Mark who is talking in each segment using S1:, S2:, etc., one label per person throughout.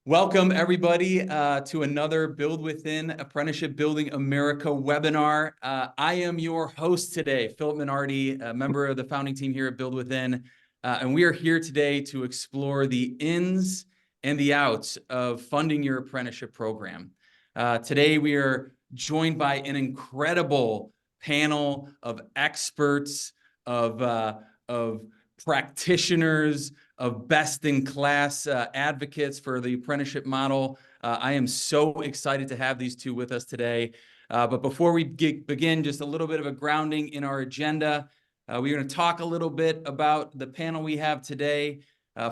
S1: Welcome, everybody, to another Build Within Apprenticeship Building America webinar. I am your host today, Philip Minardi, a member of the founding team here at Build Within, and we are here today to explore the ins and the outs of funding your apprenticeship program. Today, we are joined by an incredible panel of experts, of practitioners, of best-in-class advocates for the apprenticeship model. I am so excited to have these two with us today. But before we begin, just a little bit of a grounding in our agenda. We're going to talk a little bit about the panel we have today,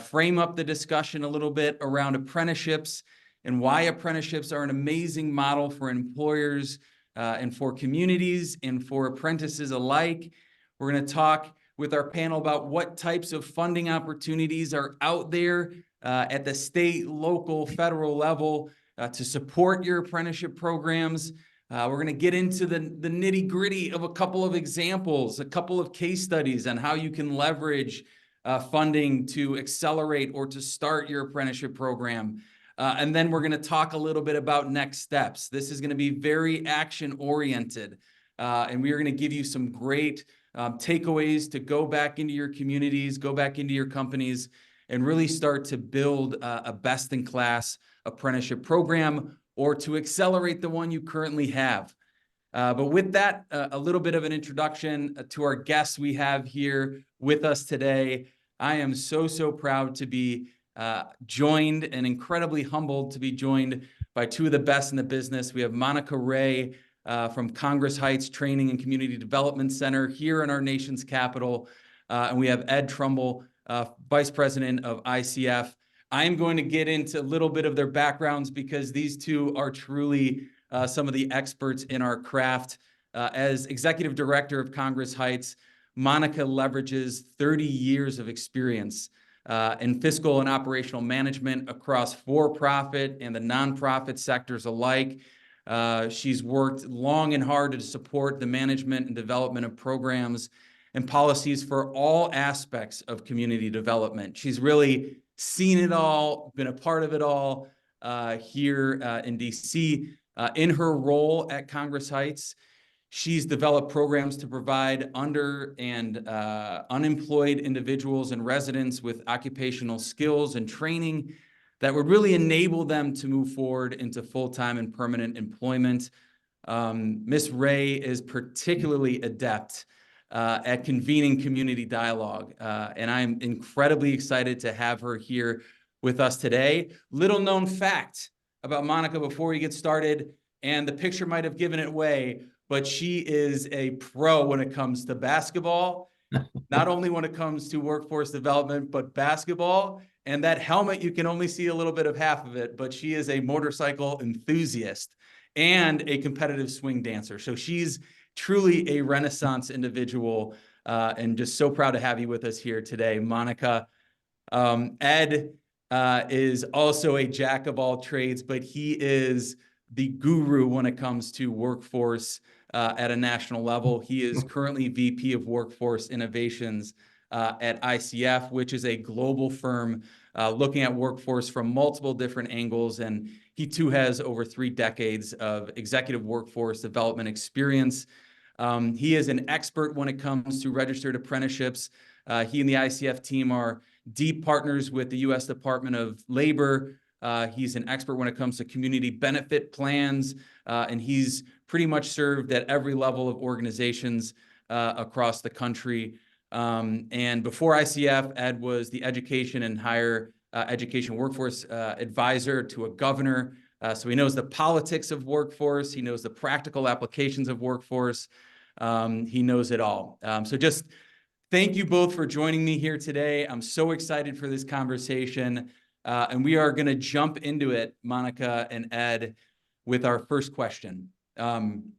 S1: frame up the discussion a little bit around apprenticeships and why apprenticeships are an amazing model for employers and for communities and for apprentices alike. We're going to talk with our panel about what types of funding opportunities are out there at the state, local, federal level to support your apprenticeship programs. We're going to get into the nitty-gritty of a couple of examples, a couple of case studies on how you can leverage funding to accelerate or to start your apprenticeship program. And then we're going to talk a little bit about next steps. This is going to be very action-oriented, and we are going to give you some great takeaways to go back into your communities, go back into your companies, and really start to build a best-in-class apprenticeship program or to accelerate the one you currently have. But with that, a little bit of an introduction to our guests we have here with us today. I am so proud to be joined and incredibly humbled to be joined by two of the best in the business. We have Monica Ray from Congress Heights Training and Community Development Center here in our nation's capital. And we have Ed Trumbull, Vice President of ICF. I'm going to get into a little bit of their backgrounds because these two are truly some of the experts in our craft. As Executive Director of Congress Heights, Monica leverages 30 years of experience in fiscal and operational management across for-profit and the nonprofit sectors alike. She's worked long and hard to support the management and development of programs and policies for all aspects of community development. She's really seen it all, been a part of it all here in DC. In her role at Congress Heights, she's developed programs to provide under and unemployed individuals and residents with occupational skills and training that would really enable them to move forward into full-time and permanent employment. Ms. Ray is particularly adept at convening community dialogue, and I'm incredibly excited to have her here with us today. Little known fact about Monica before we get started, and the picture might have given it away, but she is a pro when it comes to basketball, not only when it comes to workforce development, but basketball. And that helmet, you can only see a little bit of half of it, but she is a motorcycle enthusiast and a competitive swing dancer. So she's truly a Renaissance individual, and just so proud to have you with us here today, Monica. Ed is also a jack of all trades, but he is the guru when it comes to workforce at a national level. He is currently VP of Workforce Innovations at ICF, which is a global firm looking at workforce from multiple different angles. And he too has over 3 decades of executive workforce development experience. He is an expert when it comes to registered apprenticeships. He and the ICF team are deep partners with the U.S. Department of Labor. He's an expert when it comes to community benefit plans, and he's pretty much served at every level of organizations across the country. And before ICF, Ed was the education and higher education workforce advisor to a governor. So he knows the politics of workforce. He knows the practical applications of workforce. He knows it all. So just thank you both for joining me here today. I'm so excited for this conversation. And we are going to jump into it, Monica and Ed, with our first question. And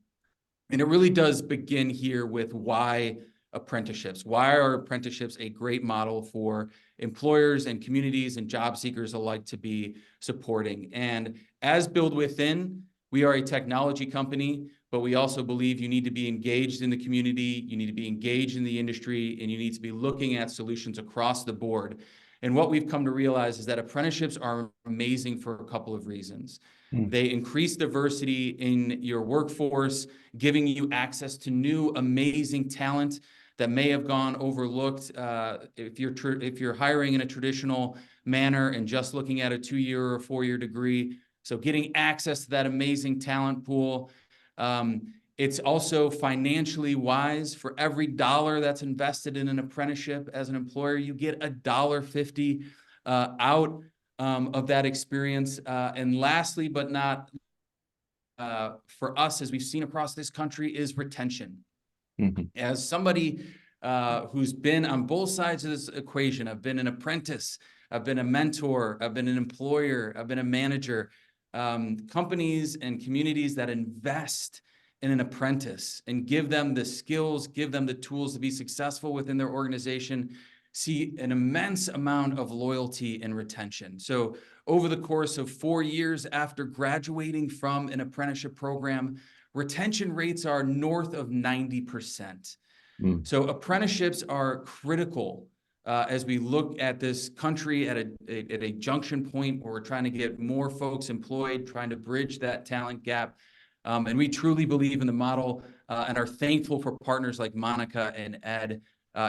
S1: it really does begin here with why apprenticeships. Why are apprenticeships a great model for employers and communities and job seekers alike to be supporting? And as Build Within, we are a technology company, but we also believe you need to be engaged in the community, you need to be engaged in the industry, and you need to be looking at solutions across the board. And what we've come to realize is that apprenticeships are amazing for a couple of reasons. They increase diversity in your workforce, giving you access to new, amazing talent that may have gone overlooked if you're hiring in a traditional manner and just looking at a 2-year or 4-year degree. So getting access to that amazing talent pool. It's also financially wise. For every dollar that's invested in an apprenticeship as an employer, you get $1.50 out of that experience. And lastly, but not for us, as we've seen across this country, is retention. As somebody who's been on both sides of this equation, I've been an apprentice, I've been a mentor, I've been an employer, I've been a manager. Companies and communities that invest in an apprentice and give them the skills, give them the tools to be successful within their organization, see an immense amount of loyalty and retention. So over the course of 4 years after graduating from an apprenticeship program, retention rates are north of 90%. So apprenticeships are critical as we look at this country at a junction point where we're trying to get more folks employed, trying to bridge that talent gap. And we truly believe in the model and are thankful for partners like Monica and Ed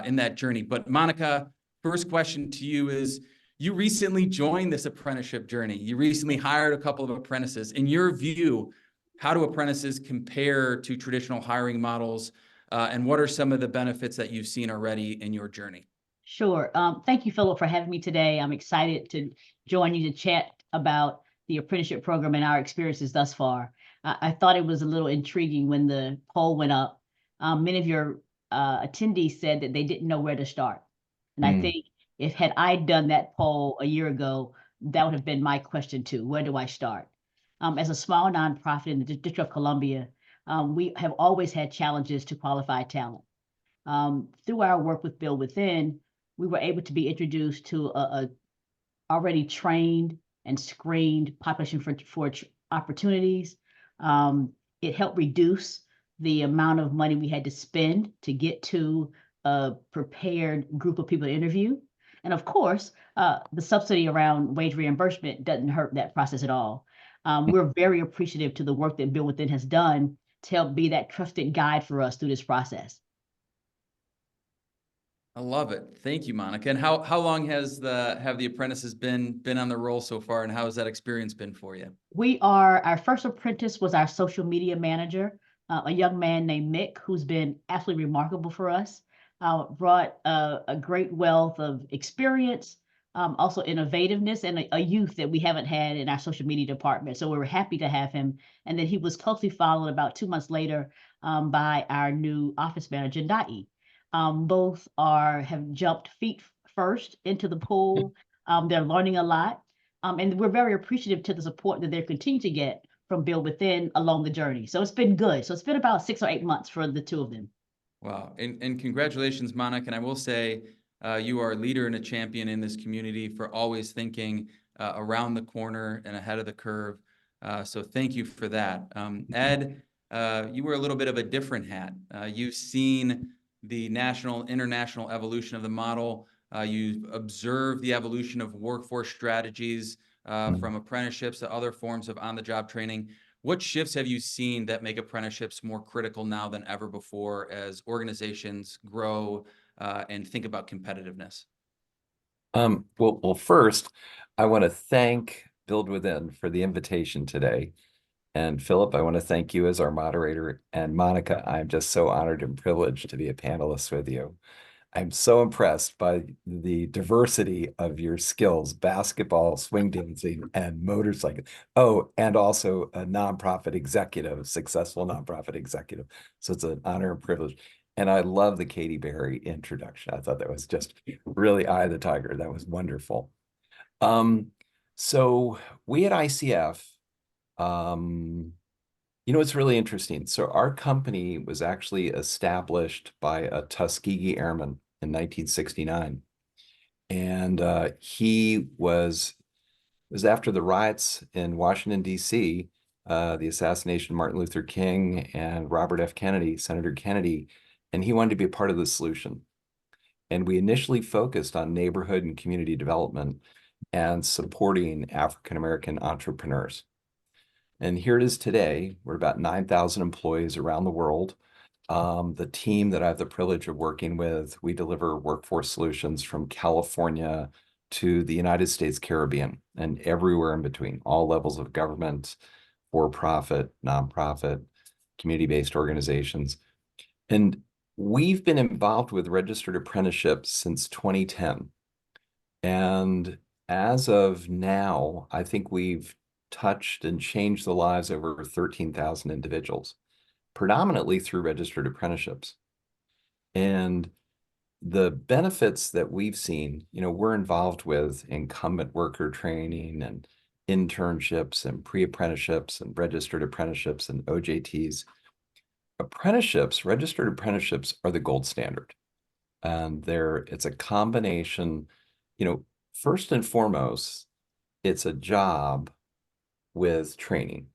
S1: in that journey. But Monica, first question to you is, you recently joined this apprenticeship journey. You recently hired a couple of apprentices. In your view, how do apprentices compare to traditional hiring models? And what are some of the benefits that you've seen already in your journey?
S2: Sure. Thank you, Philip, for having me today. I'm excited to join you to chat about the apprenticeship program and our experiences thus far. I thought it was a little intriguing when the poll went up. Many of your attendees said that they didn't know where to start. And I think had I done that poll a year ago, that would have been my question too. Where do I start? As a small nonprofit in the District of Columbia, we have always had challenges to qualify talent. Through our work with Build Within, we were able to be introduced to a already trained and screened population for opportunities. It helped reduce the amount of money we had to spend to get to a prepared group of people to interview. And of course, the subsidy around wage reimbursement doesn't hurt that process at all. We're very appreciative to the work that Build Within has done to help be that trusted guide for us through this process.
S1: I love it. Thank you, Monica. And how long have the apprentices been on the roll so far, and how has that experience been for you?
S2: Our first apprentice was our social media manager, a young man named Mick, who's been absolutely remarkable for us. Brought a great wealth of experience, also innovativeness, and a youth that we haven't had in our social media department. So we were happy to have him. And then he was closely followed about 2 months later by our new office manager, Dai. Both have jumped feet first into the pool. They're learning a lot. And we're very appreciative to the support that they're continuing to get from Build Within along the journey. So it's been good. So it's been about 6 or 8 months for the two of them.
S1: Wow. And congratulations, Monica. And I will say you are a leader and a champion in this community for always thinking around the corner and ahead of the curve. So thank you for that. Ed, you wear a little bit of a different hat. You've seen the national, international evolution of the model. You observe the evolution of workforce strategies from apprenticeships to other forms of on-the-job training. What shifts have you seen that make apprenticeships more critical now than ever before as organizations grow and think about competitiveness?
S3: Well, first, I want to thank Build Within for the invitation today. And Philip, I want to thank you as our moderator. And Monica, I'm just so honored and privileged to be a panelist with you. I'm so impressed by the diversity of your skills: basketball, swing dancing, and motorcycle. Oh, and also a nonprofit executive, successful nonprofit executive. So it's an honor and privilege. And I love the Katy Perry introduction. I thought that was just really eye of the tiger. That was wonderful. So we at ICF, it's really interesting. So our company was actually established by a Tuskegee Airman in 1969. And he was after the riots in Washington, D.C., the assassination of Martin Luther King and Robert F. Kennedy, Senator Kennedy, and he wanted to be a part of the solution. And we initially focused on neighborhood and community development and supporting African-American entrepreneurs. And here it is today. We're about 9,000 employees around the world. The team that I have the privilege of working with, we deliver workforce solutions from California to the United States Caribbean and everywhere in between, all levels of government, for-profit, nonprofit, community-based organizations. And we've been involved with registered apprenticeships since 2010. And as of now, I think we've touched and changed the lives of over 13,000 individuals, predominantly through registered apprenticeships. And the benefits that we've seen, we're involved with incumbent worker training and internships and pre-apprenticeships and registered apprenticeships and OJTs. Apprenticeships, registered apprenticeships are the gold standard. And it's a combination, first and foremost, it's a job with training.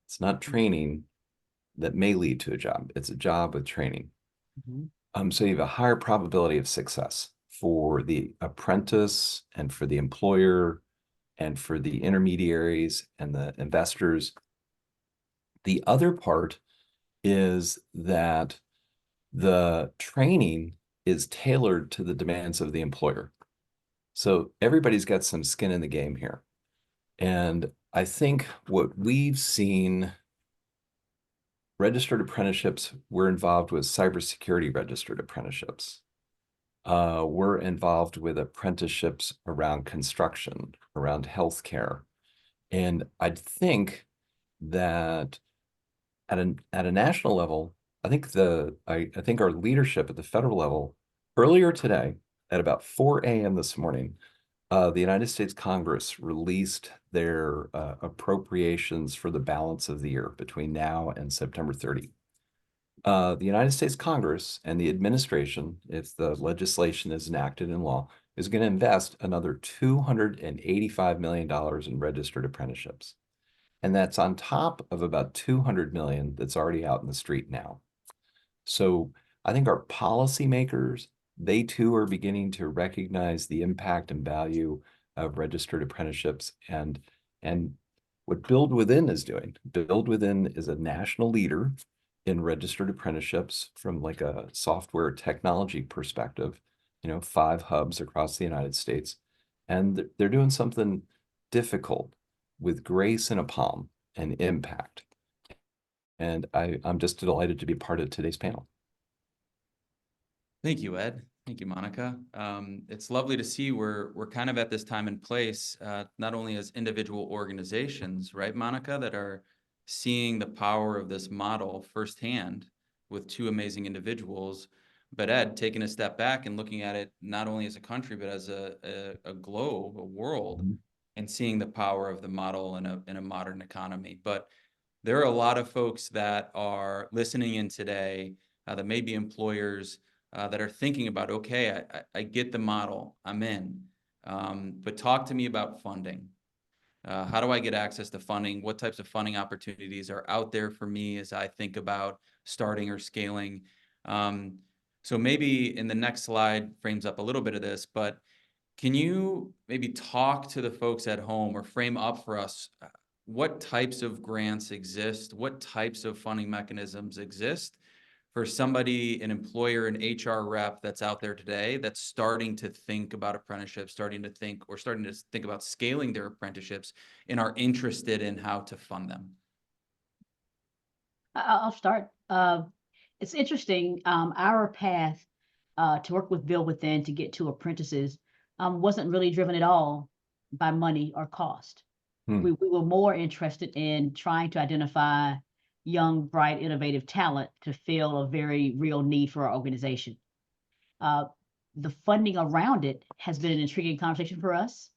S3: It's not training that may lead to a job. It's a job with training. So you have a higher probability of success for the apprentice and for the employer and for the intermediaries and the investors. The other part is that the training is tailored to the demands of the employer. So everybody's got some skin in the game here. And I think what we've seen, registered apprenticeships, we're involved with cybersecurity registered apprenticeships. We're involved with apprenticeships around construction, around healthcare. And I think that at a national level, I think our leadership at the federal level, earlier today at about 4 a.m. this morning, the United States Congress released their appropriations for the balance of the year between now and September 30. The United States Congress and the administration, if the legislation is enacted in law, is going to invest another $285 million in registered apprenticeships. And that's on top of about 200 million that's already out in the street now. So I think our policymakers, they too are beginning to recognize the impact and value of registered apprenticeships and what Build Within is doing. Build Within is a national leader in registered apprenticeships from like a software technology perspective, 5 hubs across the United States. And they're doing something difficult with grace and a palm and impact. And I'm just delighted to be part of today's panel.
S1: Thank you, Ed. Thank you, Monica. It's lovely to see we're kind of at this time and place, not only as individual organizations, right, Monica, that are seeing the power of this model firsthand with 2 amazing individuals, but Ed, taking a step back and looking at it not only as a country, but as a globe, a world, and seeing the power of the model in a modern economy. But there are a lot of folks that are listening in today that may be employers that are thinking about, okay, I get the model, I'm in, but talk to me about funding. How do I get access to funding? What types of funding opportunities are out there for me as I think about starting or scaling? So maybe in the next slide frames up a little bit of this, but can you maybe talk to the folks at home or frame up for us what types of grants exist? What types of funding mechanisms exist for somebody, an employer, an HR rep that's out there today that's starting to think about apprenticeships, starting to think about scaling their apprenticeships and are interested in how to fund them?
S2: I'll start. It's interesting. Our path to work with Build Within to get to apprentices wasn't really driven at all by money or cost. We were more interested in trying to identify young, bright, innovative talent to fill a very real need for our organization. The funding around it has been an intriguing conversation for us.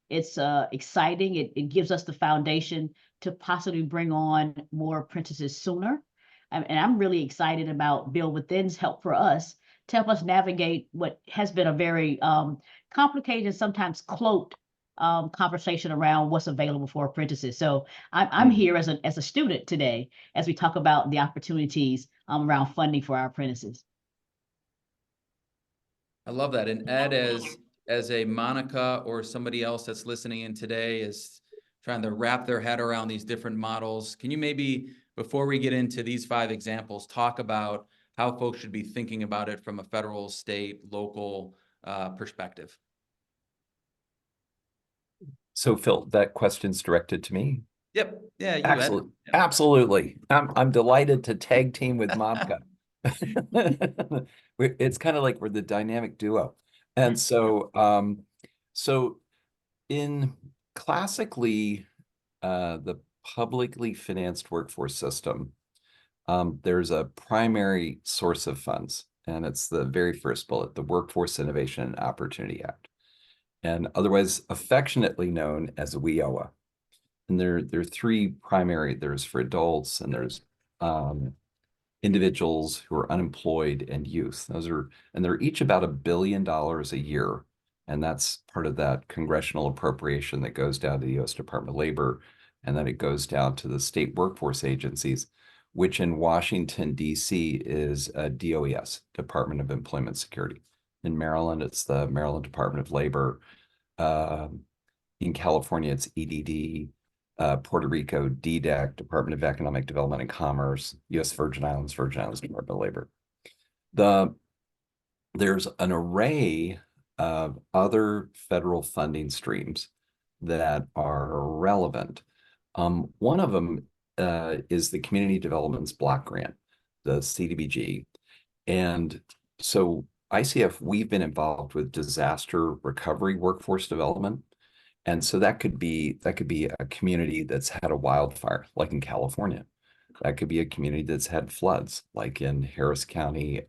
S2: It's exciting. It gives us the foundation to possibly bring on more apprentices sooner. And I'm really excited about Build Within's help for us to help us navigate what has been a very complicated and sometimes cloaked conversation around what's available for apprentices. So I'm here as a student today as we talk about the opportunities around funding for our apprentices.
S1: I love that. And Ed, as a Monica or somebody else that's listening in today is trying to wrap their head around these different models, can you maybe, before we get into these 5 examples, talk about how folks should be thinking about it from a federal, state, local perspective?
S3: So Phil, that question's directed to me.
S1: Yep. Yeah, you Ed.
S3: Absolutely.
S1: Yep.
S3: Absolutely. I'm delighted to tag team with Monica. It's kind of like we're the dynamic duo. And so in classically the publicly financed workforce system, there's a primary source of funds, and it's the very first bullet, the Workforce Innovation and Opportunity Act, and otherwise affectionately known as WIOA. And there are 3 primary, there's for adults, and there's individuals who are unemployed, and youth. And they're each about $1 billion a year. And that's part of that congressional appropriation that goes down to the U.S. Department of Labor, and then it goes down to the state workforce agencies, which in Washington, D.C. is DOES, Department of Employment Security. In Maryland, it's the Maryland Department of Labor. In California, it's EDD. Puerto Rico, DDEC, Department of Economic Development and Commerce, U.S. Virgin Islands Department of Labor. There's an array of other federal funding streams that are relevant. One of them is the Community Development's Block Grant, the CDBG. And so ICF, we've been involved with disaster recovery workforce development. And so that could be a community that's had a wildfire, like in California. That could be a community that's had floods, like in Harris County,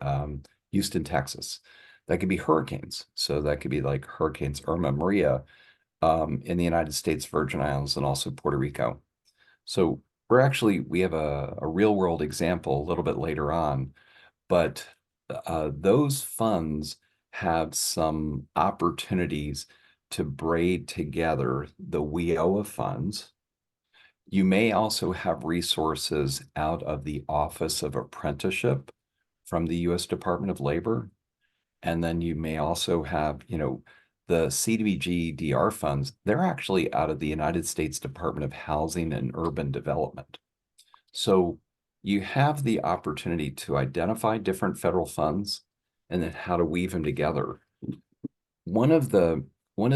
S3: Houston, Texas. That could be hurricanes. So that could be like Hurricanes Irma, Maria, in the United States, Virgin Islands, and also Puerto Rico. So we have a real world example a little bit later on, but those funds have some opportunities to braid together the WIOA funds. You may also have resources out of the Office of Apprenticeship from the U.S. Department of Labor. And then you may also have, the CDBG DR funds, they're actually out of the United States Department of Housing and Urban Development. So you have the opportunity to identify different federal funds and then how to weave them together. One of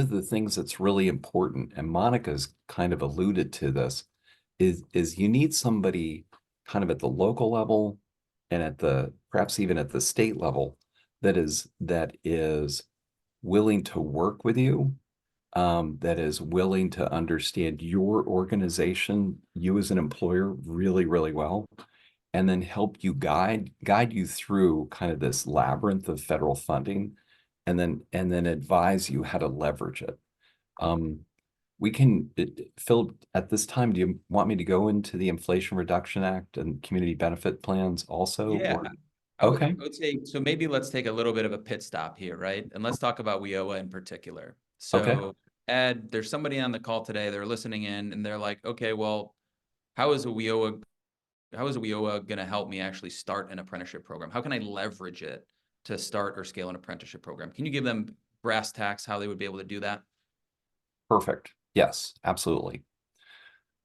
S3: the things that's really important, and Monica's kind of alluded to this, is you need somebody kind of at the local level and perhaps even at the state level that is willing to work with you, that is willing to understand your organization, you as an employer, really, really well, and then help you guide you through kind of this labyrinth of federal funding, and then advise you how to leverage it. Phil, at this time, do you want me to go into the Inflation Reduction Act and community benefit plans also?
S1: Yeah.
S3: Okay.
S1: I would say, so maybe let's take a little bit of a pit stop here, right? And let's talk about WIOA in particular. So
S3: Okay.
S1: Ed, there's somebody on the call today, they're listening in and they're like, okay, well, how is WIOA going to help me actually start an apprenticeship program? How can I leverage it to start or scale an apprenticeship program? Can you give them brass tacks how they would be able to do that?
S3: Perfect. Yes, absolutely.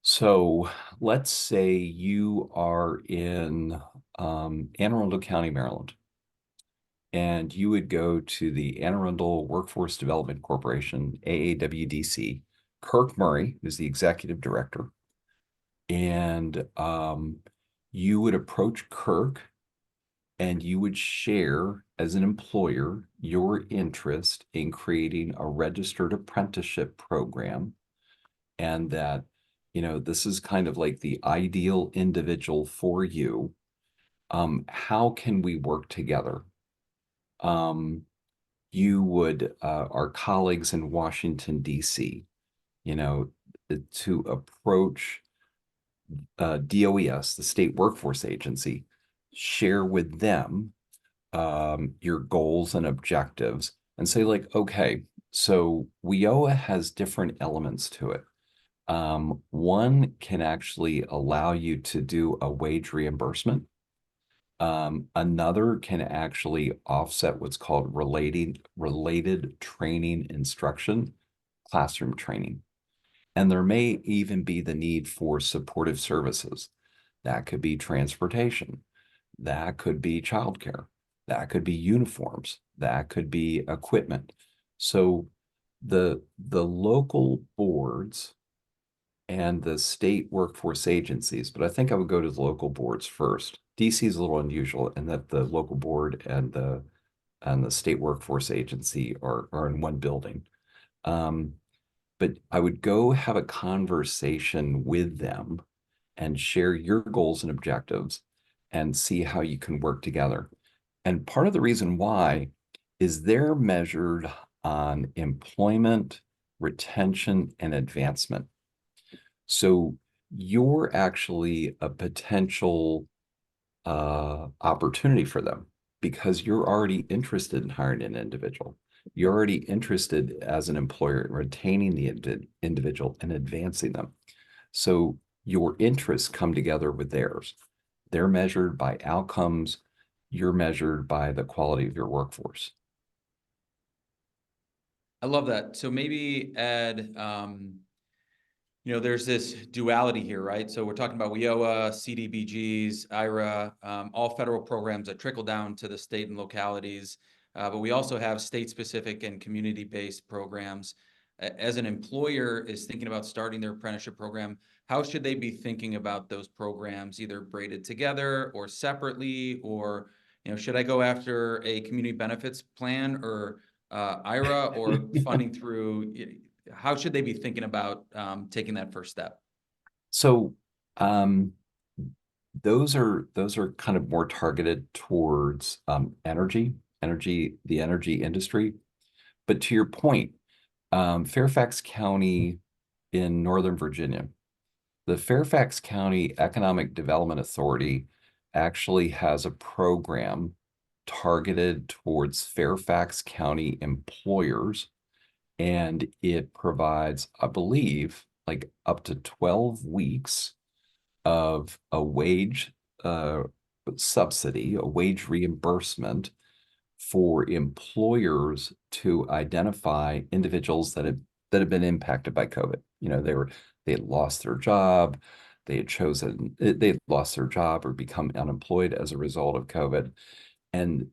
S3: So let's say you are in Anne Arundel County, Maryland, and you would go to the Anne Arundel Workforce Development Corporation, AAWDC. Kirk Murray is the executive director. And you would approach Kirk and you would share as an employer your interest in creating a registered apprenticeship program, and that, this is kind of like the ideal individual for you. How can we work together? You would, our colleagues in Washington, D.C., to approach DOES, the state workforce agency, share with them your goals and objectives and say, like, okay, so WIOA has different elements to it. One can actually allow you to do a wage reimbursement. Another can actually offset what's called related training instruction, classroom training. And there may even be the need for supportive services. That could be transportation. That could be childcare. That could be uniforms. That could be equipment. So the local boards and the state workforce agencies, but I think I would go to the local boards first. DC is a little unusual in that the local board and the state workforce agency are in one building. But I would go have a conversation with them and share your goals and objectives and see how you can work together. And part of the reason why is they're measured on employment, retention, and advancement. So you're actually a potential opportunity for them because you're already interested in hiring an individual. You're already interested as an employer in retaining the individual and advancing them. So your interests come together with theirs. They're measured by outcomes. You're measured by the quality of your workforce.
S1: I love that. So maybe Ed, there's this duality here, right? So we're talking about WIOA, CDBGs, IRA, all federal programs that trickle down to the state and localities. But we also have state-specific and community-based programs. As an employer is thinking about starting their apprenticeship program, how should they be thinking about those programs, either braided together or separately, or should I go after a community benefits plan or IRA or funding through? How should they be thinking about taking that first step?
S3: So those are kind of more targeted towards the energy industry. But to your point, Fairfax County in Northern Virginia, the Fairfax County Economic Development Authority actually has a program targeted towards Fairfax County employers, and it provides, I believe, like up to 12 weeks of a wage subsidy, a wage reimbursement for employers to identify individuals that have been impacted by COVID. They had lost their job, they lost their job or become unemployed as a result of COVID. And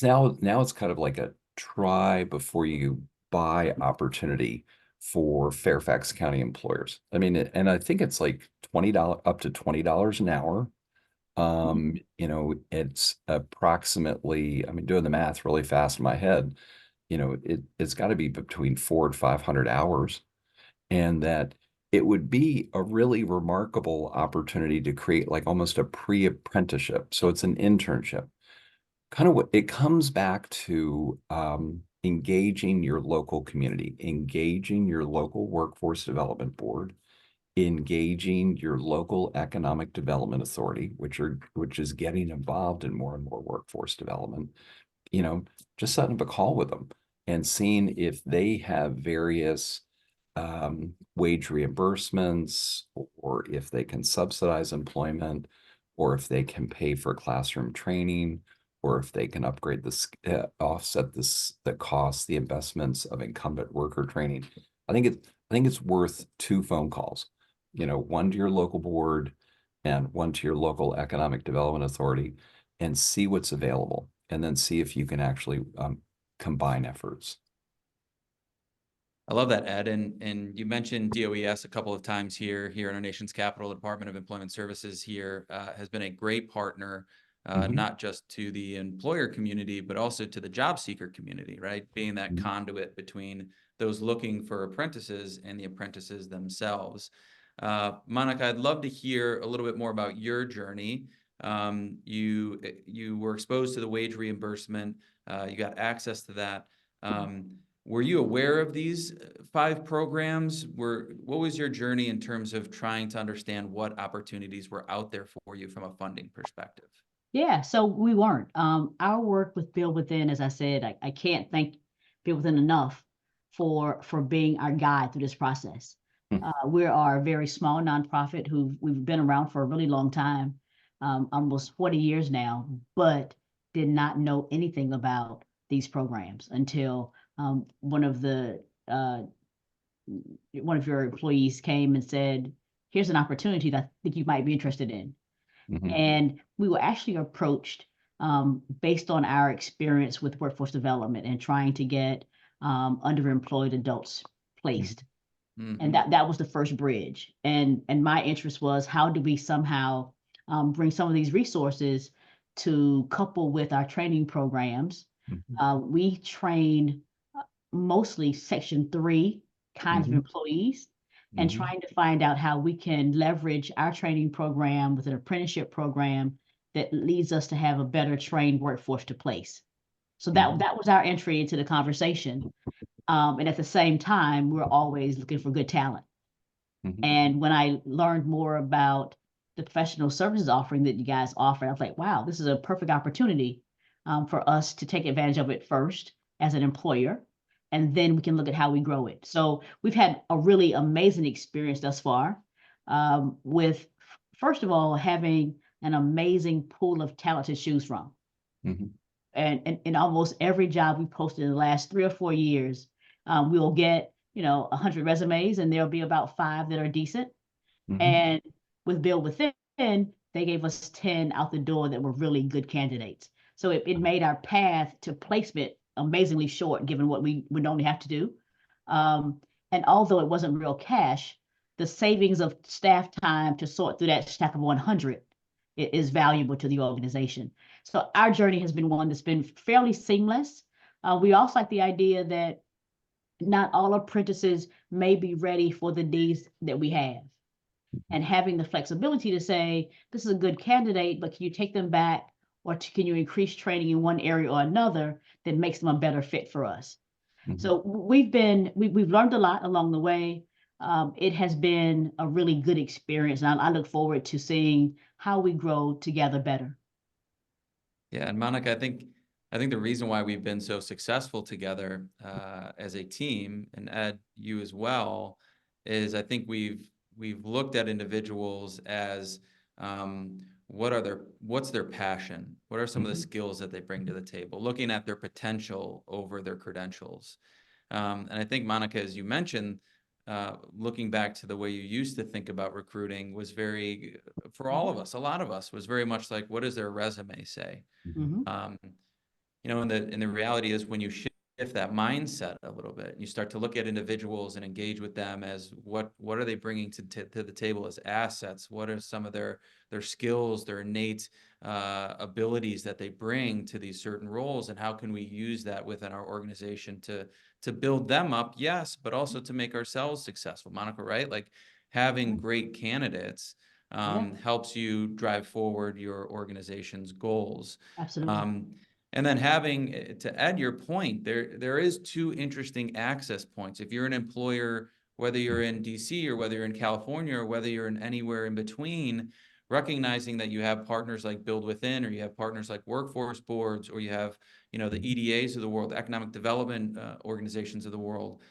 S3: now it's kind of like a try before you buy opportunity for Fairfax County employers. I mean, and I think it's like $20 up to $20 an hour. It's approximately, I mean, doing the math really fast in my head, it's got to be between 400 and 500 hours, and that it would be a really remarkable opportunity to create like almost a pre-apprenticeship. So it's an internship. Kind of what it comes back to, engaging your local community, engaging your local workforce development board, engaging your local economic development authority, which is getting involved in more and more workforce development. Just setting up a call with them and seeing if they have various wage reimbursements, or if they can subsidize employment, or if they can pay for classroom training, or if they can upgrade offset the costs, the investments of incumbent worker training. I think it's worth 2 phone calls, one to your local board and one to your local economic development authority, and see what's available, and then see if you can actually combine efforts.
S1: I love that, Ed. And you mentioned DOES a couple of times here in our nation's capital. The Department of Employment Services here has been a great partner, not just to the employer community, but also to the job seeker community, right? Being that conduit between those looking for apprentices and the apprentices themselves. Monica, I'd love to hear a little bit more about your journey. You were exposed to the wage reimbursement. You got access to that. Were you aware of these 5 programs? What was your journey in terms of trying to understand what opportunities were out there for you from a funding perspective?
S2: Yeah, so we weren't. Our work with Build Within, as I said, I can't thank Build Within enough for being our guide through this process. We are a very small nonprofit we've been around for a really long time. almost 40 years now, but did not know anything about these programs until one of your employees came and said, here's an opportunity that I think you might be interested in.
S3: Mhm.
S2: And we were actually approached based on our experience with workforce development and trying to get underemployed adults placed. And that was the first bridge. And my interest was, how do we somehow bring some of these resources to couple with our training programs?
S3: Mhm.
S2: We train mostly Section 3 kinds of
S3: Mhm.
S2: employees, and
S3: Mhm.
S2: trying to find out how we can leverage our training program with an apprenticeship program that leads us to have a better trained workforce to place. So that was our entry into the conversation. And at the same time, we're always looking for good talent.
S3: Mhm.
S2: And when I learned more about the professional services offering that you guys offer, I was like, wow, this is a perfect opportunity for us to take advantage of it first as an employer, and then we can look at how we grow it. So we've had a really amazing experience thus far with, first of all, having an amazing pool of talent to choose from.
S3: Mhm.
S2: And in almost every job we posted in the last 3 or 4 years, we'll get 100 resumes, and there'll be about 5 that are decent.
S3: Mhm.
S2: And with Build Within, they gave us 10 out the door that were really good candidates. So it made our path to placement amazingly short, given what we would only have to do. And although it wasn't real cash, the savings of staff time to sort through that stack of 100 is valuable to the organization. So our journey has been one that's been fairly seamless. We also like the idea that not all apprentices may be ready for the needs that we have. And having the flexibility to say, this is a good candidate, but can you take them back, or can you increase training in one area or another that makes them a better fit for us?
S3: Mhm.
S2: So we've learned a lot along the way. It has been a really good experience, and I look forward to seeing how we grow together better.
S1: Yeah, and Monica, I think the reason why we've been so successful together as a team, and Ed, you as well, is I think we've looked at individuals as what's their passion? What are some of the skills that they bring to the table? Looking at their potential over their credentials. And I think, Monica, as you mentioned, looking back to the way you used to think about recruiting was very, for all of us, a lot of us, was very much like, what does their resume say?
S2: Mhm.
S1: And the reality is, when you shift that mindset a little bit, you start to look at individuals and engage with them as what are they bringing to the table as assets? What are some of their skills, their innate abilities that they bring to these certain roles, and how can we use that within our organization to build them up? Yes, but also to make ourselves successful. Monica, right? Like, having great candidates helps you drive forward your organization's goals.
S2: Absolutely.
S1: And then having, to add your point, there is two interesting access points. If you're an employer, whether you're in DC or whether you're in California or whether you're in anywhere in between, recognizing that you have partners like Build Within, or you have partners like workforce boards, or you have, the EDAs of the world, economic development organizations of the world,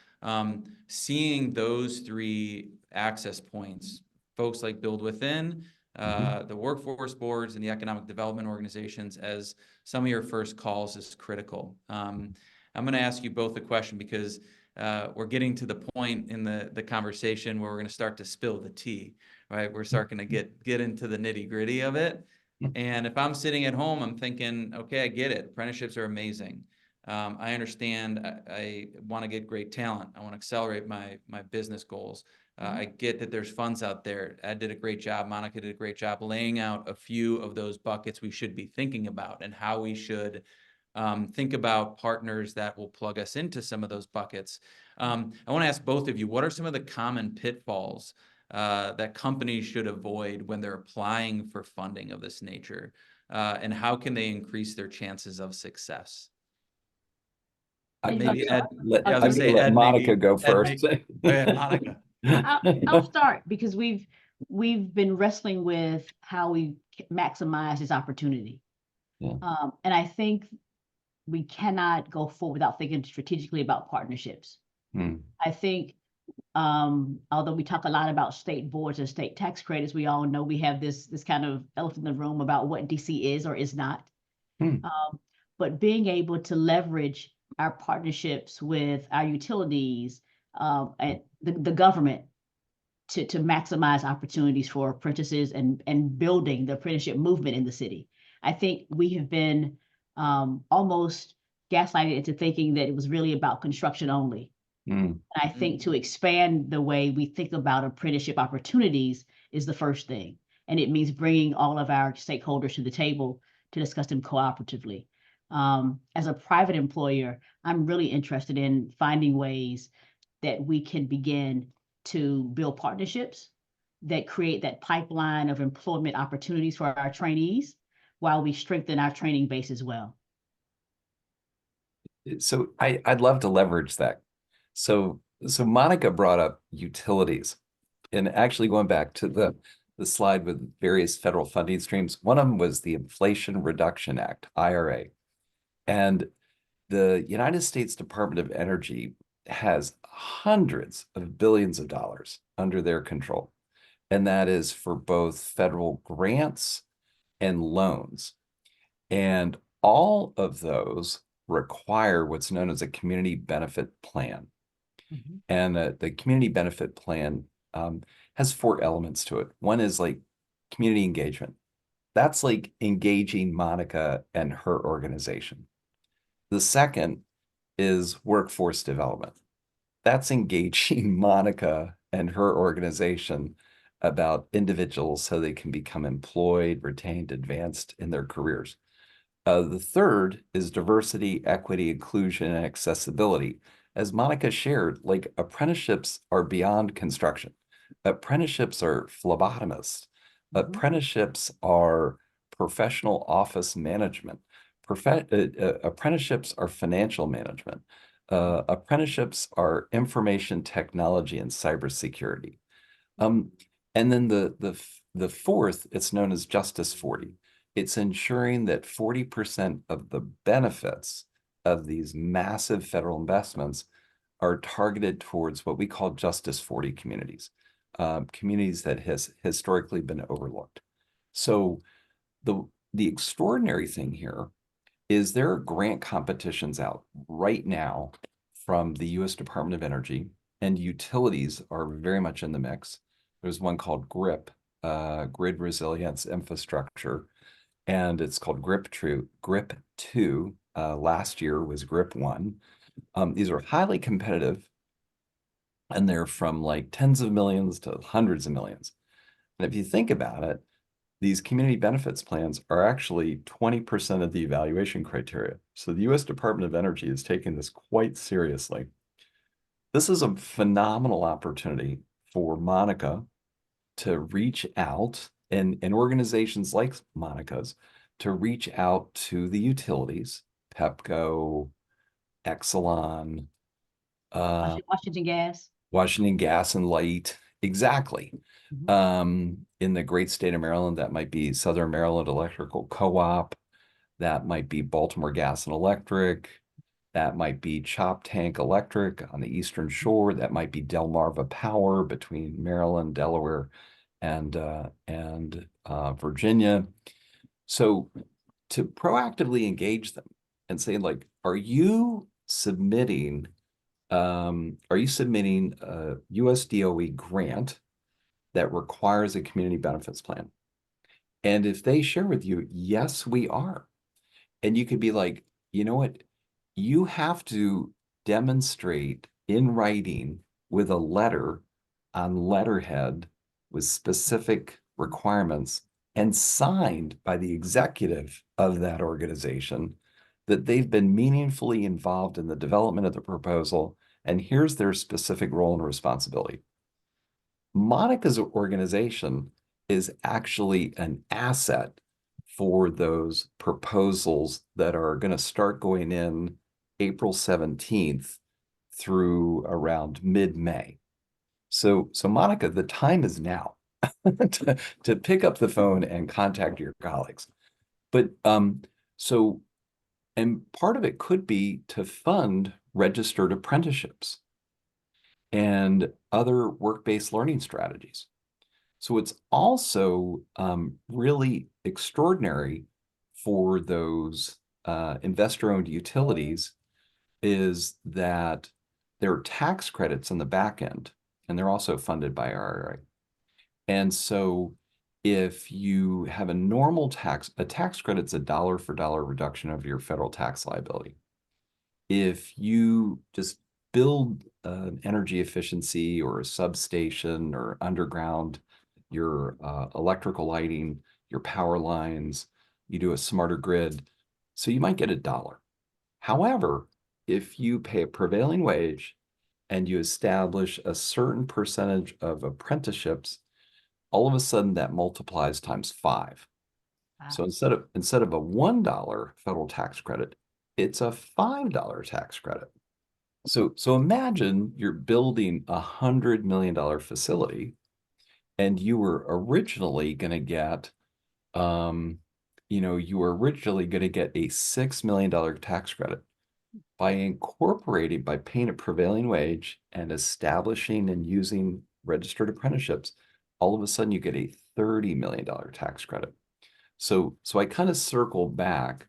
S1: seeing those three access points, folks like Build Within, the workforce boards, and the economic development organizations as some of your first calls is critical. I'm going to ask you both a question, because we're getting to the point in the conversation where we're going to start to spill the tea, right? We're starting to get into the nitty gritty of it. And if I'm sitting at home, I'm thinking, okay, I get it. Apprenticeships are amazing. I understand. I want to get great talent. I want to accelerate my business goals. I get that there's funds out there. Ed did a great job. Monica did a great job laying out a few of those buckets we should be thinking about, and how we should think about partners that will plug us into some of those buckets. I want to ask both of you, what are some of the common pitfalls that companies should avoid when they're applying for funding of this nature? And how can they increase their chances of success? Maybe Ed.
S3: I'm
S1: Yeah, I was
S3: going
S1: gonna
S3: to
S1: say
S3: let
S1: Ed.
S3: Monica go
S1: Ed,
S3: first.
S1: Monica.
S2: I'll start, because we've been wrestling with how we maximize this opportunity.
S3: Yeah.
S2: And I think we cannot go forward without thinking strategically about partnerships.
S3: Hmm.
S2: I think Although we talk a lot about state boards and state tax credits, we all know we have this kind of elephant in the room about what DC is or is not.
S3: Hmm.
S2: But being able to leverage our partnerships with our utilities and the government to maximize opportunities for apprentices and building the apprenticeship movement in the city. I think we have been almost gaslighted into thinking that it was really about construction only.
S3: Hmm.
S2: I think to expand the way we think about apprenticeship opportunities is the first thing. And it means bringing all of our stakeholders to the table to discuss them cooperatively. As a private employer, I'm really interested in finding ways that we can begin to build partnerships that create that pipeline of employment opportunities for our trainees while we strengthen our training base as well.
S3: So I'd love to leverage that. So Monica brought up utilities, and actually going back to the slide with various federal funding streams, one of them was the Inflation Reduction Act, IRA. And the United States Department of Energy has hundreds of billions of dollars under their control. And that is for both federal grants and loans. And all of those require what's known as a community benefit plan.
S2: Mm-hmm.
S3: And the community benefit plan has four elements to it. One is like community engagement. That's like engaging Monica and her organization. The second is workforce development. That's engaging Monica and her organization about individuals so they can become employed, retained, advanced in their careers. The third is diversity, equity, inclusion, and accessibility. As Monica shared, like apprenticeships are beyond construction. Apprenticeships are phlebotomists. Apprenticeships are professional office management. Apprenticeships are financial management. Apprenticeships are information technology and cybersecurity. And then the fourth, it's known as Justice 40. It's ensuring that 40% of the benefits of these massive federal investments are targeted towards what we call Justice 40 communities, communities that has historically been overlooked. So the extraordinary thing here is there are grant competitions out right now from the U.S. Department of Energy, and utilities are very much in the mix. There's one called GRIP, Grid Resilience Infrastructure, and it's called GRIP 2. Last year was GRIP 1. These are highly competitive, and they're from like tens of millions to hundreds of millions. And if you think about it, these community benefits plans are actually 20% of the evaluation criteria. So the U.S. Department of Energy is taking this quite seriously. This is a phenomenal opportunity for Monica to reach out and organizations like Monica's to reach out to the utilities, Pepco, Exelon,
S2: Washington Gas.
S3: Washington Gas and Light. Exactly. In the great state of Maryland, that might be Southern Maryland Electrical Co-op. That might be Baltimore Gas and Electric. That might be Chop Tank Electric on the Eastern Shore. That might be Delmarva Power between Maryland, Delaware, and Virginia. So to proactively engage them and say, like, are you submitting a US DOE grant that requires a community benefits plan? And if they share with you, yes, we are. And you could be like, you know what? You have to demonstrate in writing with a letter on letterhead with specific requirements and signed by the executive of that organization that they've been meaningfully involved in the development of the proposal, and here's their specific role and responsibility. Monica's organization is actually an asset for those proposals that are going to start going in April 17th through around mid-May. So Monica, the time is now to pick up the phone and contact your colleagues. But and part of it could be to fund registered apprenticeships. And other work-based learning strategies. So it's also really extraordinary for those investor-owned utilities is that there are tax credits in the back end, and they're also funded by IRA. And so if you have a normal tax, a tax credit's a dollar for dollar reduction of your federal tax liability. If you just build an energy efficiency or a substation or underground, your electrical lighting, your power lines, you do a smarter grid, so you might get $1. However, if you pay a prevailing wage and you establish a certain percentage of apprenticeships, all of a sudden that multiplies times 5.
S2: Wow.
S3: So instead of a $1 federal tax credit, it's a $5 tax credit. So imagine you're building $100 million facility, and you were originally going to get, you were originally going to get a $6 million tax credit. By paying a prevailing wage and establishing and using registered apprenticeships, all of a sudden you get a $30 million tax credit. So I kind of circle back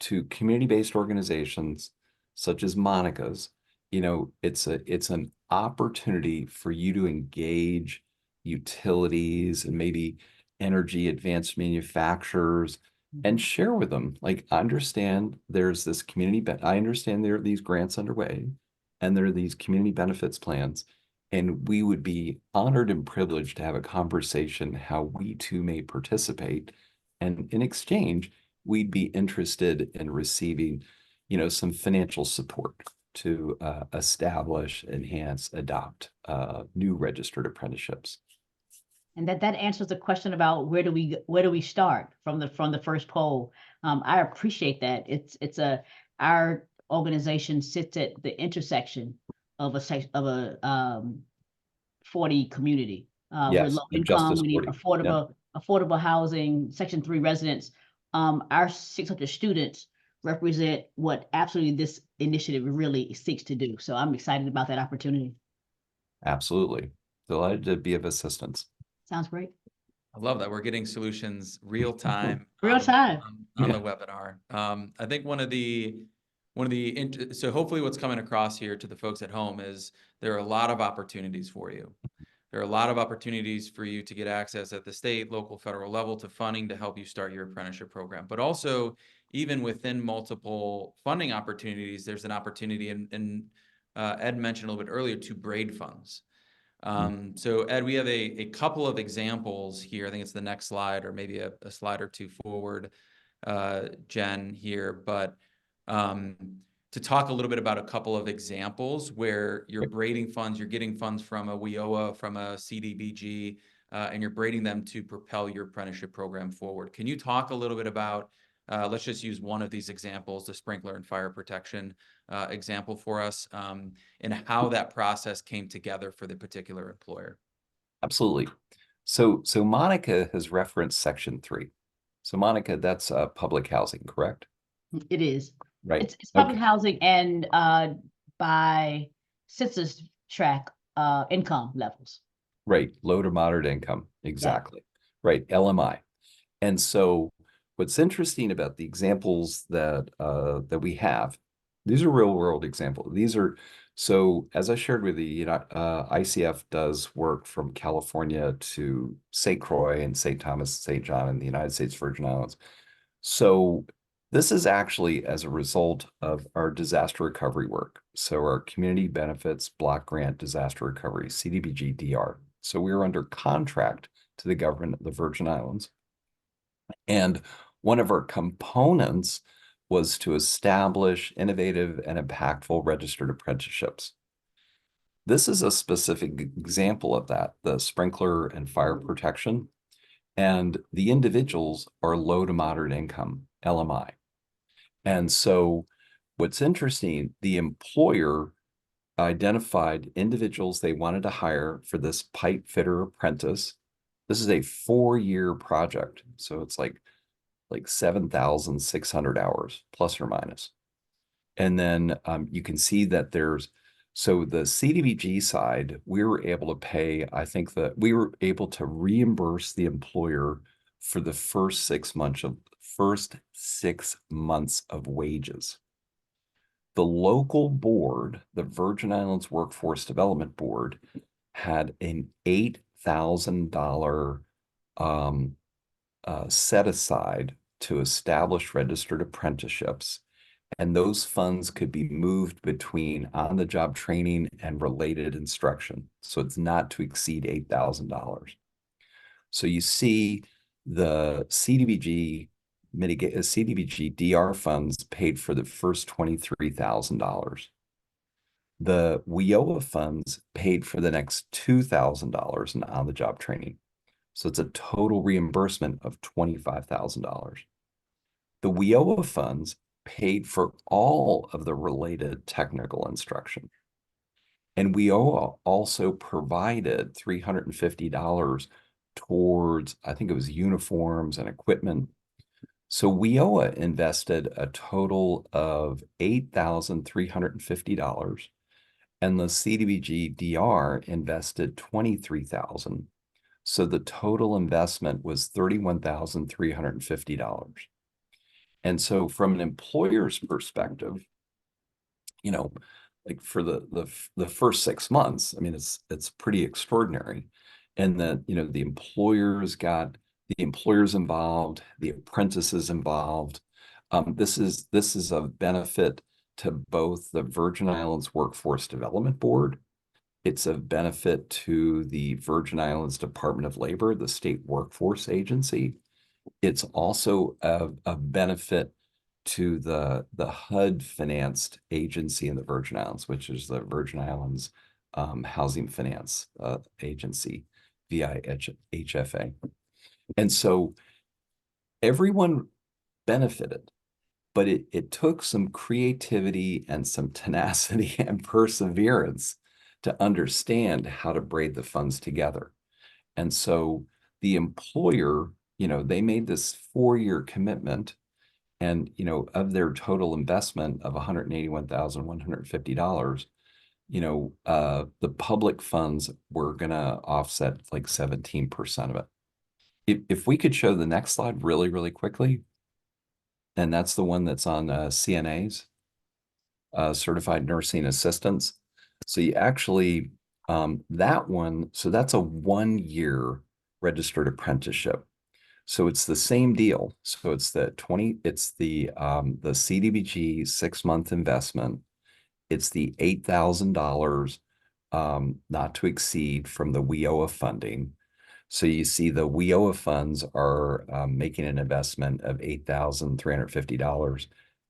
S3: to community-based organizations such as Monica's. It's an opportunity for you to engage utilities and maybe energy advanced manufacturers and share with them, like, I understand there's this I understand there are these grants underway and there are these community benefits plans, and we would be honored and privileged to have a conversation how we too may participate. And in exchange, we'd be interested in receiving, some financial support to establish, enhance, adopt new registered apprenticeships.
S2: And that answers the question about where do we start from the first poll. I appreciate that. Our organization sits at the intersection of a 40 community. We're
S3: Yes,
S2: low
S3: of
S2: income.
S3: Justice
S2: We need
S3: 40. Yeah.
S2: affordable housing, Section 3 residents. Our 600 students represent what absolutely this initiative really seeks to do. So I'm excited about that opportunity.
S3: Absolutely. Delighted to be of assistance.
S2: Sounds great.
S1: I love that we're getting solutions real time.
S2: Real time.
S1: On the webinar. I think so hopefully what's coming across here to the folks at home is there are a lot of opportunities for you. There are a lot of opportunities for you to get access at the state, local, federal level to funding to help you start your apprenticeship program. But also, even within multiple funding opportunities, there's an opportunity, and Ed mentioned a little bit earlier, to braid funds. So Ed, we have a couple of examples here. I think it's the next slide, or maybe a slide or two forward, Jen, here. But to talk a little bit about a couple of examples where you're braiding funds, you're getting funds from a WIOA, from a CDBG, and you're braiding them to propel your apprenticeship program forward. Can you talk a little bit about, let's just use one of these examples, the sprinkler and fire protection example for us, and how that process came together for the particular employer?
S3: Absolutely. So Monica has referenced Section 3. So Monica, that's public housing, correct?
S2: It is.
S3: Right.
S2: It's public housing and by census tract income levels.
S3: Right. Low to moderate income. Exactly. Yeah. Right. LMI. And so what's interesting about the examples that we have, these are real world examples. So as I shared with you, ICF does work from California to St. Croix and St. Thomas, St. John in the United States Virgin Islands. So this is actually as a result of our disaster recovery work. So our community benefits block grant disaster recovery, CDBG DR. So we were under contract to the government of the Virgin Islands. And one of our components was to establish innovative and impactful registered apprenticeships. This is a specific example of that, the sprinkler and fire protection. And the individuals are low to moderate income, LMI. And so what's interesting, the employer identified individuals they wanted to hire for this pipe fitter apprentice. This is a 4-year project. So it's like 7,600 hours, plus or minus. And then you can see that there's So the CDBG side, we were able to pay, I think that we were able to reimburse the employer for the first 6 months of wages. The local board, the Virgin Islands Workforce Development Board, had an $8,000 set aside to establish registered apprenticeships, and those funds could be moved between on-the-job training and related instruction. So it's not to exceed $8,000. So you see the CDBG DR funds paid for the first $23,000. The WIOA funds paid for the next $2,000 in on-the-job training. So it's a total reimbursement of $25,000. The WIOA funds paid for all of the related technical instruction. And WIOA also provided $350 towards, I think it was uniforms and equipment. So WIOA invested a total of $8,350, and the CDBG DR invested $23,000. So the total investment was $31,350. And so from an employer's perspective, you know, like for the first 6 months, I mean, it's pretty extraordinary. And that, you know, the employers got the employers involved, the apprentices involved. This is a benefit to both the Virgin Islands Workforce Development Board. It's a benefit to the Virgin Islands Department of Labor, the state workforce agency. It's also a benefit to the HUD financed agency in the Virgin Islands, which is the Virgin Islands Housing Finance Agency, VIHFA. And so everyone benefited, but it took some creativity and some tenacity and perseverance to understand how to braid the funds together. And so the employer, you know, they made this 4-year commitment, and, you know, of their total investment of $181,150, you know, the public funds were going to offset like 17% of it. If we could show the next slide really, really quickly, and that's the one that's on CNAs, certified nursing assistants. So you actually, that one, so that's a 1-year registered apprenticeship. So it's the same deal. So it's the CDBG 6-month investment. It's the $8,000 not to exceed from the WIOA funding. So you see the WIOA funds are making an investment of $8,350,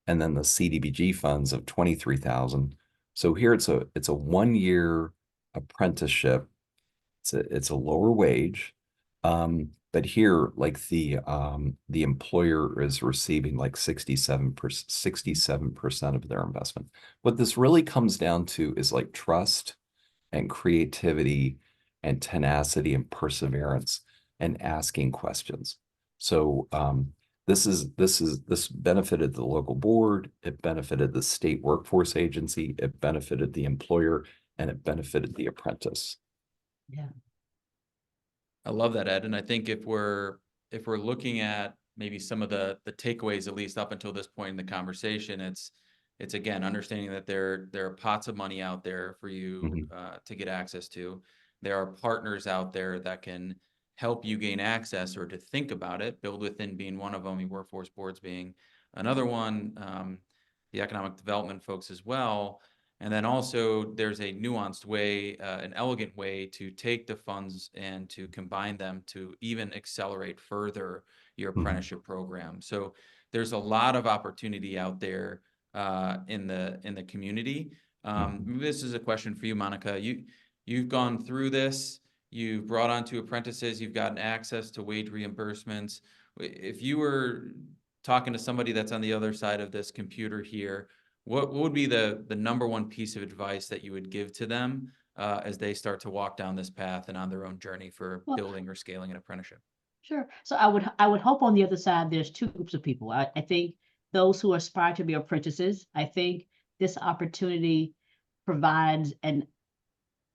S3: and then the CDBG funds of $23,000. So here it's a 1-year apprenticeship. It's a lower wage, but here, like the employer is receiving like 67% of their investment. What this really comes down to is like trust and creativity and tenacity and perseverance and asking questions. So this benefited the local board, it benefited the state workforce agency, it benefited the employer, and it benefited the apprentice.
S2: Yeah.
S1: I love that, Ed. And I think if we're looking at maybe some of the takeaways, at least up until this point in the conversation, it's again understanding that there are pots of money out there for you to get access to. There are partners out there that can help you gain access or to think about it. Build Within being one of them, the workforce boards being another one, the economic development folks as well. And then also there's a nuanced way, an elegant way to take the funds and to combine them to even accelerate further your apprenticeship program. So there's a lot of opportunity out there in the community. This is a question for you, Monica. You've gone through this. You've brought on 2 apprentices. You've gotten access to wage reimbursements. If you were talking to somebody that's on the other side of this computer here, what would be the number one piece of advice that you would give to them as they start to walk down this path and on their own journey for building or scaling an apprenticeship?
S2: Sure. So I would hope on the other side, there's 2 groups of people. I think those who aspire to be apprentices, I think this opportunity provides an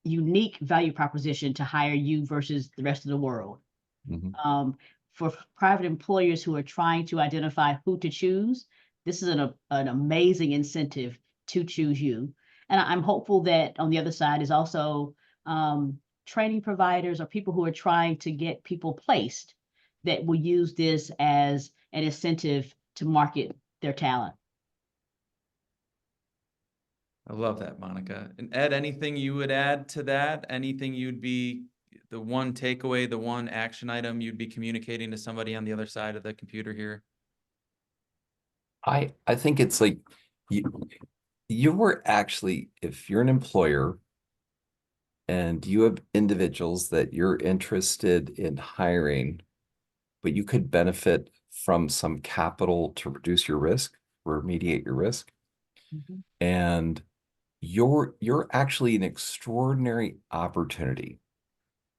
S2: unique value proposition to hire you versus the rest of the world.
S3: Mhm.
S2: For private employers who are trying to identify who to choose, this is an amazing incentive to choose you. And I'm hopeful that on the other side is also training providers or people who are trying to get people placed that will use this as an incentive to market their talent.
S1: I love that, Monica. And Ed, anything you would add to that? Anything you'd be the one takeaway, the one action item you'd be communicating to somebody on the other side of the computer here?
S3: I think it's like you were actually, if you're an employer and you have individuals that you're interested in hiring, but you could benefit from some capital to reduce your risk, remediate your risk.
S2: Mhm.
S3: And you're actually an extraordinary opportunity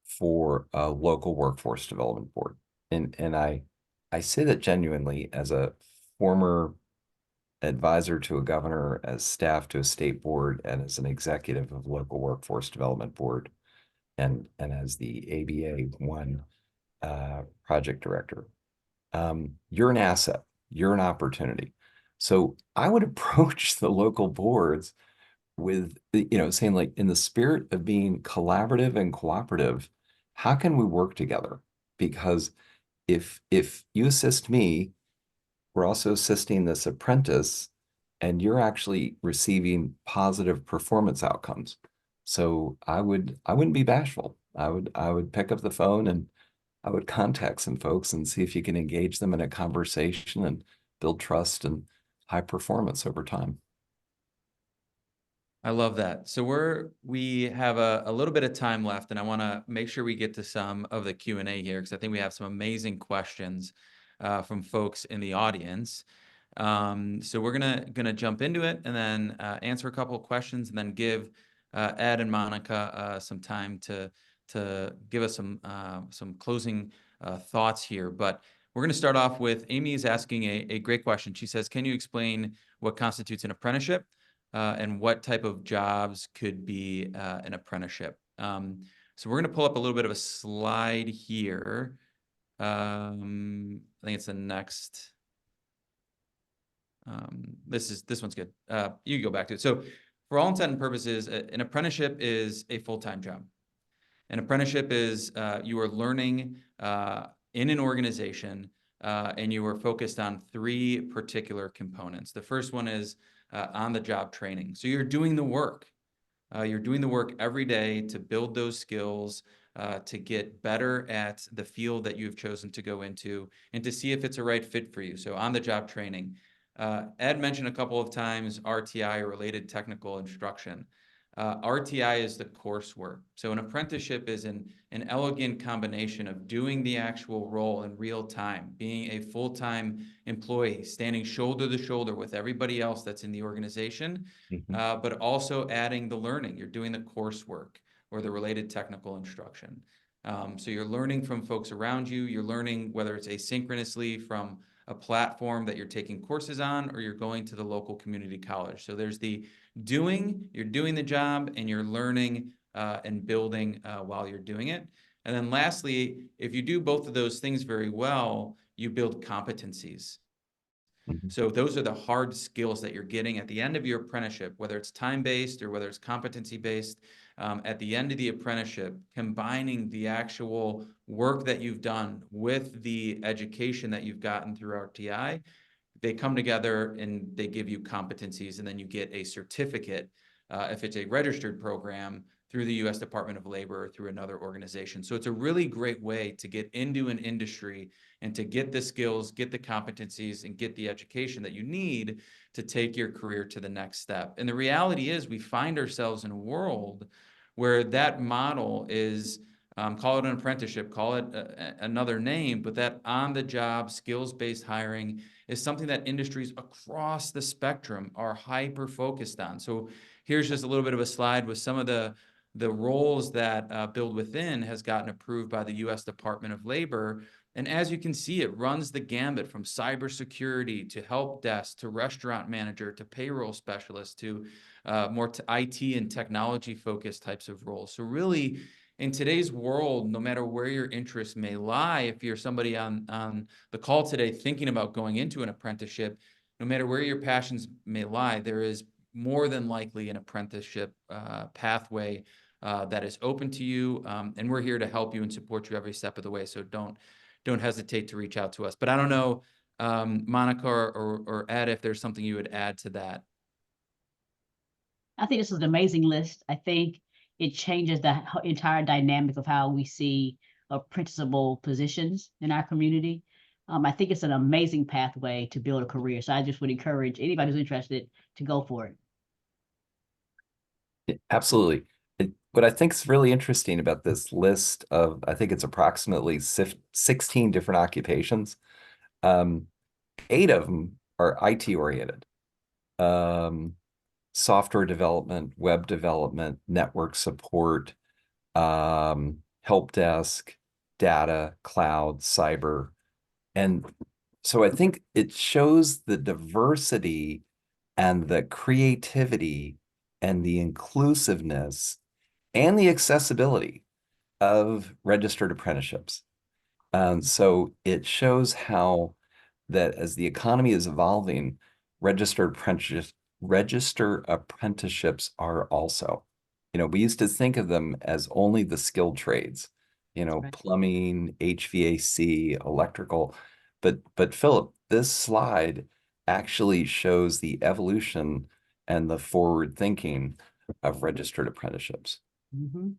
S3: for a local workforce development board. And I say that genuinely as a former advisor to a governor, as staff to a state board, and as an executive of local workforce development board, and as the ABA1 project director. You're an asset, you're an opportunity. So I would approach the local boards with, saying like, in the spirit of being collaborative and cooperative, how can we work together? Because if you assist me, we're also assisting this apprentice, and you're actually receiving positive performance outcomes. So I wouldn't be bashful. I would pick up the phone and I would contact some folks and see if you can engage them in a conversation and build trust and high performance over time.
S1: I love that. So we have a little bit of time left, and I want to make sure we get to some of the Q&A here because I think we have some amazing questions from folks in the audience. So we're gonna jump into it and then answer a couple of questions and then give Ed and Monica some time to give us some closing thoughts here. But we're gonna start off with Amy is asking a great question. She says, "Can you explain what constitutes an apprenticeship and what type of jobs could be an apprenticeship?" So we're gonna pull up a little bit of a slide here. I think it's the next. This one's good. You can go back to it. So for all intent and purposes, an apprenticeship is a full-time job. An apprenticeship is you are learning in an organization and you are focused on three particular components. The first one is on-the-job training. So you're doing the work. You're doing the work every day to build those skills, to get better at the field that you've chosen to go into, and to see if it's a right fit for you. So on-the-job training. Ed mentioned a couple of times RTI, or related technical instruction. RTI is the coursework. So an apprenticeship is an elegant combination of doing the actual role in real time, being a full-time employee, standing shoulder to shoulder with everybody else that's in the organization, but also adding the learning. You're doing the coursework or the related technical instruction. So you're learning from folks around you. You're learning whether it's asynchronously from a platform that you're taking courses on, or you're going to the local community college. So there's the doing, you're doing the job, and you're learning and building while you're doing it. And then lastly, if you do both of those things very well, you build competencies. So those are the hard skills that you're getting at the end of your apprenticeship, whether it's time-based or whether it's competency-based. At the end of the apprenticeship, combining the actual work that you've done with the education that you've gotten through RTI, they come together and they give you competencies, and then you get a certificate if it's a registered program through the U.S. Department of Labor or through another organization. So it's a really great way to get into an industry and to get the skills, get the competencies, and get the education that you need to take your career to the next step. And the reality is we find ourselves in a world where that model is, call it an apprenticeship, call it another name, but that on-the-job, skills-based hiring is something that industries across the spectrum are hyper-focused on. So here's just a little bit of a slide with some of the the roles that Build Within has gotten approved by the U.S. Department of Labor. And as you can see, it runs the gambit from cybersecurity to help desk to restaurant manager to payroll specialist to more IT and technology focused types of roles. So really, in today's world, no matter where your interests may lie, if you're somebody on the call today thinking about going into an apprenticeship, no matter where your passions may lie, there is more than likely an apprenticeship pathway that is open to you. And we're here to help you and support you every step of the way. So don't hesitate to reach out to us. But I don't know, Monica or Ed, if there's something you would add to that.
S2: I think this is an amazing list. I think it changes the entire dynamic of how we see apprenticeable positions in our community. I think it's an amazing pathway to build a career. So I just would encourage anybody who's interested to go for it.
S3: Absolutely. What I think is really interesting about this list of, I think it's approximately 16 different occupations. 8 of them are IT oriented. Software development, web development, network support, help desk, data, cloud, cyber. And so I think it shows the diversity and the creativity and the inclusiveness and the accessibility of registered apprenticeships. And so it shows how that as the economy is evolving, registered apprenticeships are also. We used to think of them as only the skilled trades,
S2: Right.
S3: plumbing, HVAC, electrical. But Philip, this slide actually shows the evolution and the forward thinking of registered apprenticeships.
S2: Mhm.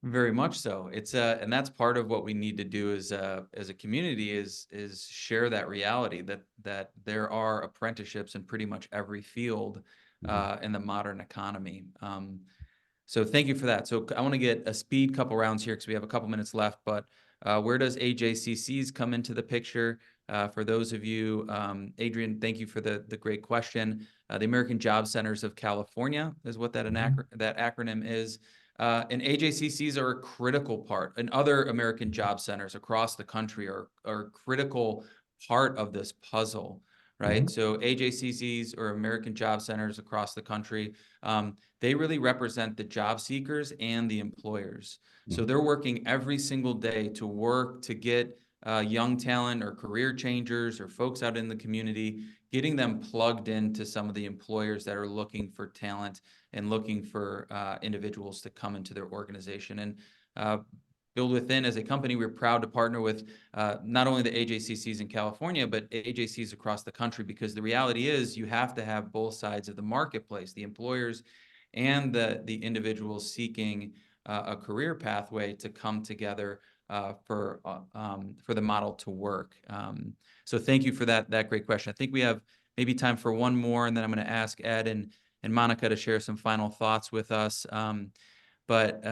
S1: Very much so. And that's part of what we need to do as a community is share that reality that there are apprenticeships in pretty much every field in the modern economy. So thank you for that. So I want to get a speed couple rounds here because we have a couple minutes left. But where does AJCCs come into the picture? For those of you, Adrian, thank you for the great question. The American Job Centers of California is what that acronym is. And AJCCs are a critical part, and other American job centers across the country are a critical part of this puzzle, right? So AJCCs, or American Job Centers across the country, they really represent the job seekers and the employers. So they're working every single day to work to get young talent or career changers or folks out in the community, getting them plugged into some of the employers that are looking for talent and looking for individuals to come into their organization. And Build Within, as a company, we're proud to partner with not only the AJCCs in California, but AJCs across the country, because the reality is you have to have both sides of the marketplace, the employers and the individuals seeking a career pathway to come together for the model to work. So thank you for that great question. I think we have maybe time for one more, and then I'm going to ask Ed and Monica to share some final thoughts with us. But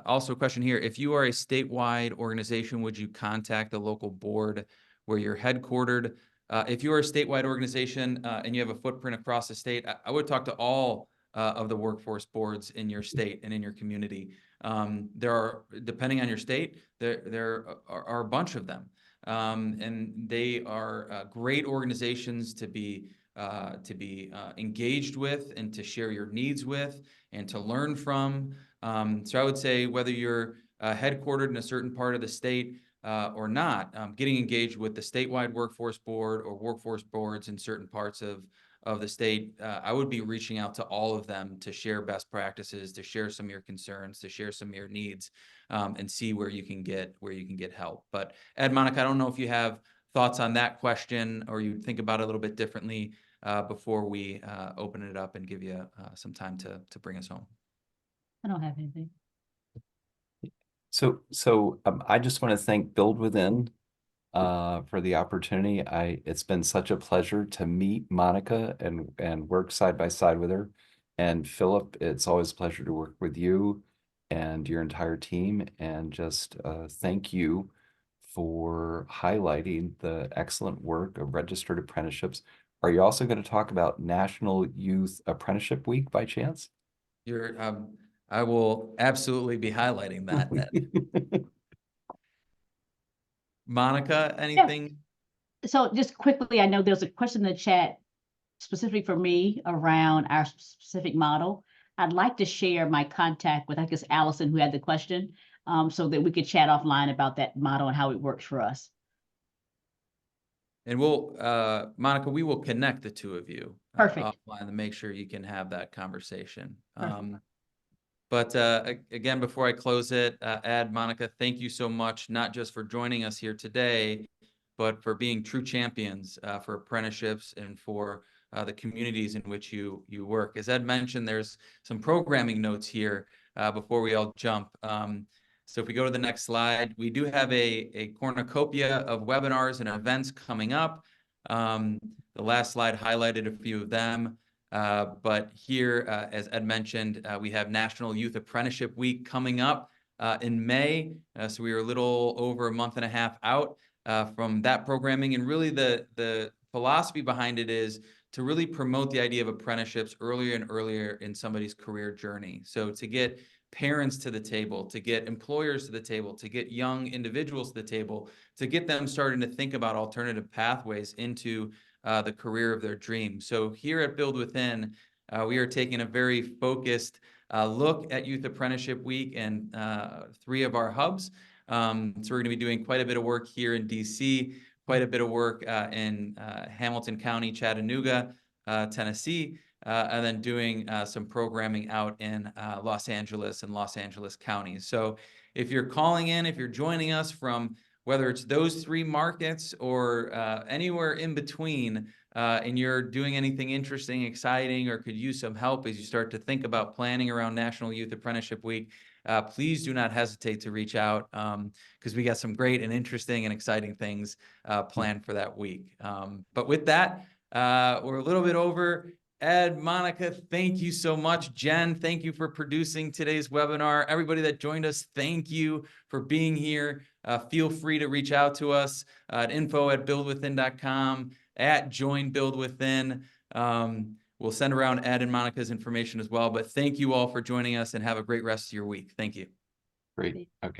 S1: also a question here: if you are a statewide organization, would you contact the local board where you're headquartered? If you are a statewide organization and you have a footprint across the state, I would talk to all of the workforce boards in your state and in your community. There are, depending on your state, there are a bunch of them. And they are great organizations to be engaged with and to share your needs with and to learn from. So I would say whether you're headquartered in a certain part of the state or not, getting engaged with the statewide workforce board or workforce boards in certain parts of the state, I would be reaching out to all of them to share best practices, to share some of your concerns, to share some of your needs, and see where you can get help. But Ed, Monica, I don't know if you have thoughts on that question or you think about it a little bit differently before we open it up and give you some time to bring us home.
S2: I don't have anything.
S3: So I just want to thank Build Within for the opportunity. It's been such a pleasure to meet Monica and work side by side with her. And Philip, it's always a pleasure to work with you and your entire team. And just thank you for highlighting the excellent work of registered apprenticeships. Are you also going to talk about National Youth Apprenticeship Week by chance?
S1: I will absolutely be highlighting that. Monica, anything?
S2: So just quickly, I know there's a question in the chat specifically for me around our specific model. I'd like to share my contact with, I guess, Allison, who had the question, so that we could chat offline about that model and how it works for us.
S1: And we'll, Monica, we will connect the two of you
S2: Perfect.
S1: offline to make sure you can have that conversation.
S2: Perfect.
S1: But again, before I close it, Monica, thank you so much, not just for joining us here today, but for being true champions for apprenticeships and for the communities in which you work. As Ed mentioned, there's some programming notes here before we all jump. So if we go to the next slide, we do have a cornucopia of webinars and events coming up. The last slide highlighted a few of them. But here, as Ed mentioned, we have National Youth Apprenticeship Week coming up in May. So we are a little over a month and a half out from that programming. And really the philosophy behind it is to really promote the idea of apprenticeships earlier and earlier in somebody's career journey. So to get parents to the table, to get employers to the table, to get young individuals to the table, to get them starting to think about alternative pathways into the career of their dreams. So here at Build Within, we are taking a very focused look at Youth Apprenticeship Week and 3 of our hubs. So we're going to be doing quite a bit of work here in DC, quite a bit of work in Hamilton County, Chattanooga, Tennessee, and then doing some programming out in Los Angeles and Los Angeles counties. So if you're calling in, if you're joining us from whether it's those 3 markets or anywhere in between, and you're doing anything interesting, exciting, or could use some help as you start to think about planning around National Youth Apprenticeship Week, please do not hesitate to reach out because we got some great and interesting and exciting things planned for that week. But with that, we're a little bit over. Ed, Monica, thank you so much. Jen, thank you for producing today's webinar. Everybody that joined us, thank you for being here. Feel free to reach out to us at info@buildwithin.com, at Join Build Within. We'll send around Ed and Monica's information as well. But thank you all for joining us and have a great rest of your week. Thank you.
S3: Great. Okay.